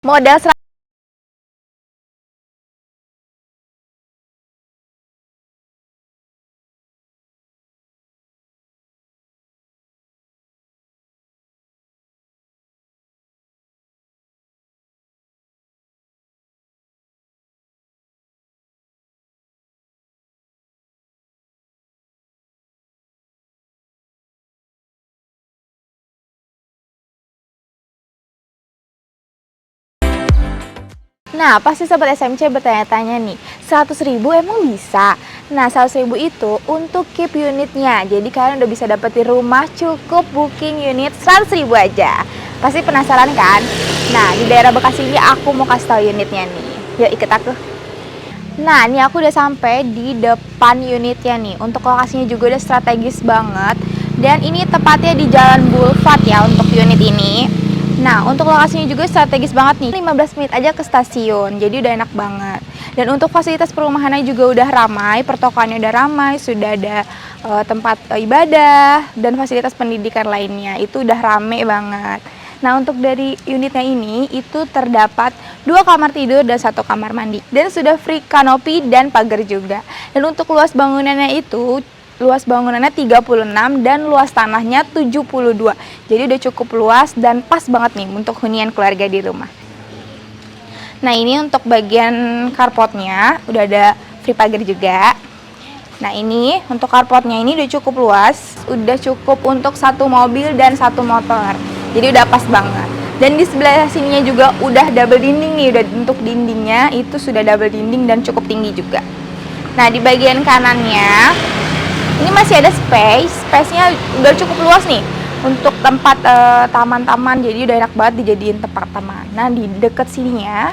Modal Nah, pasti sobat SMC bertanya-tanya nih, 100.000 emang bisa? Nah, 100.000 itu untuk keep unitnya. Jadi kalian udah bisa dapetin rumah cukup booking unit 100.000 aja. Pasti penasaran kan? Nah, di daerah Bekasi ini aku mau kasih tahu unitnya nih. Yuk ikut aku. Nah, ini aku udah sampai di depan unitnya nih. Untuk lokasinya juga udah strategis banget. Dan ini tepatnya di Jalan Boulevard ya untuk unit ini. Nah, untuk lokasinya juga strategis banget nih. 15 menit aja ke stasiun. Jadi udah enak banget. Dan untuk fasilitas perumahannya juga udah ramai, pertokoannya udah ramai, sudah ada tempat ibadah dan fasilitas pendidikan lainnya. Itu udah rame banget. Nah, untuk dari unitnya ini itu terdapat 2 kamar tidur dan 1 kamar mandi. Dan sudah free kanopi dan pagar juga. Dan untuk luas bangunannya itu, luas bangunannya 36 dan luas tanahnya 72. Jadi udah cukup luas dan pas banget nih untuk hunian keluarga di rumah. Nah, ini untuk bagian carportnya udah ada free pagar juga. Nah, ini untuk carportnya ini udah cukup luas, udah cukup untuk 1 mobil dan 1 motor. Jadi udah pas banget. Dan di sebelah sininya juga udah double dinding nih, udah untuk dindingnya itu sudah double dinding dan cukup tinggi juga. Nah, di bagian kanannya ini masih ada space-nya udah cukup luas nih untuk tempat taman-taman. Jadi udah enak banget dijadiin tempat taman. Nah, di deket sininya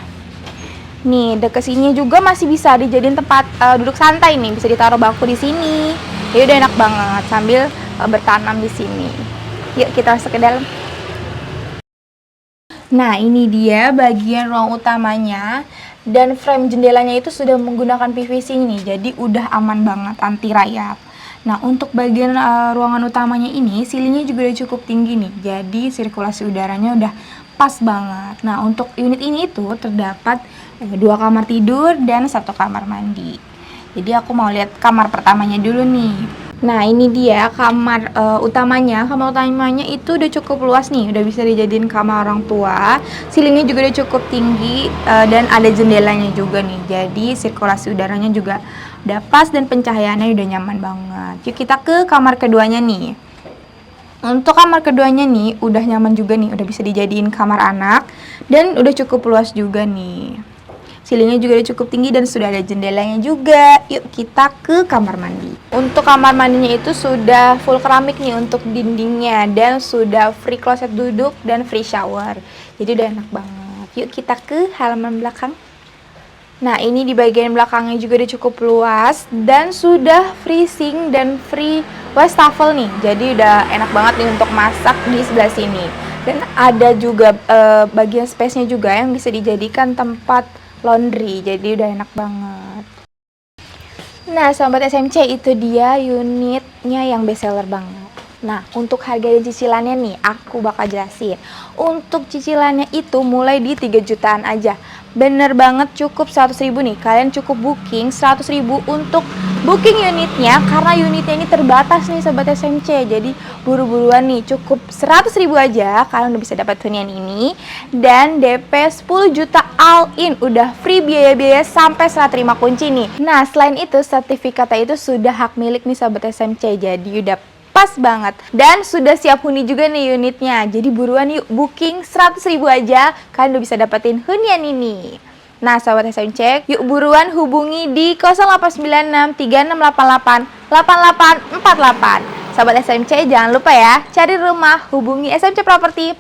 nih, deket sininya juga masih bisa dijadiin tempat duduk santai nih, bisa ditaruh bangku di sini. Jadi udah enak banget sambil bertanam di sini. Yuk kita masuk ke dalam. Nah, ini dia bagian ruang utamanya dan frame jendelanya itu sudah menggunakan PVC nih, jadi udah aman banget anti rayap. Nah, untuk bagian ruangan utamanya ini silingnya juga udah cukup tinggi nih, jadi sirkulasi udaranya udah pas banget. Nah, untuk unit ini itu terdapat 2 kamar tidur dan 1 kamar mandi. Jadi aku mau lihat kamar pertamanya dulu nih. Nah, ini dia kamar utamanya. Kamar utamanya itu udah cukup luas nih, udah bisa dijadiin kamar orang tua. Silingnya juga udah cukup tinggi dan ada jendelanya juga nih. Jadi sirkulasi udaranya juga udah pas dan pencahayaannya udah nyaman banget. Yuk kita ke kamar keduanya nih. Untuk kamar keduanya nih udah nyaman juga nih, udah bisa dijadiin kamar anak dan udah cukup luas juga nih. Silingnya juga udah cukup tinggi dan sudah ada jendelanya juga. Yuk kita ke kamar mandi. Untuk kamar mandinya itu sudah full keramik nih untuk dindingnya dan sudah free kloset duduk dan free shower. Jadi udah enak banget. Yuk kita ke halaman belakang. Nah, ini di bagian belakangnya juga udah cukup luas dan sudah free sink dan free wastafel nih. Jadi udah enak banget nih untuk masak di sebelah sini. Dan ada juga bagian space-nya juga yang bisa dijadikan tempat laundry, jadi udah enak banget. Nah, sobat SMC, itu dia unitnya yang best seller banget. Nah, untuk harga dan cicilannya nih, aku bakal jelasin. Untuk cicilannya itu mulai di 3 jutaan aja. Bener banget, cukup 100.000 nih. Kalian cukup booking 100.000 untuk booking unitnya, karena unitnya ini terbatas nih sobat SMC. Jadi buru-buruan nih, cukup 100.000 aja kalian udah bisa dapat hunian ini. Dan DP 10 juta all in, udah free biaya-biaya sampai setelah terima kunci nih. Nah, selain itu sertifikatnya itu sudah hak milik nih sobat SMC. Jadi udah pas banget dan sudah siap huni juga nih unitnya. Jadi buruan yuk booking 100.000 aja, kalian udah bisa dapetin hunian ini. Nah, sobat SMC, yuk buruan hubungi di 089636888848. Sobat SMC, jangan lupa ya, cari rumah, hubungi SMC Property.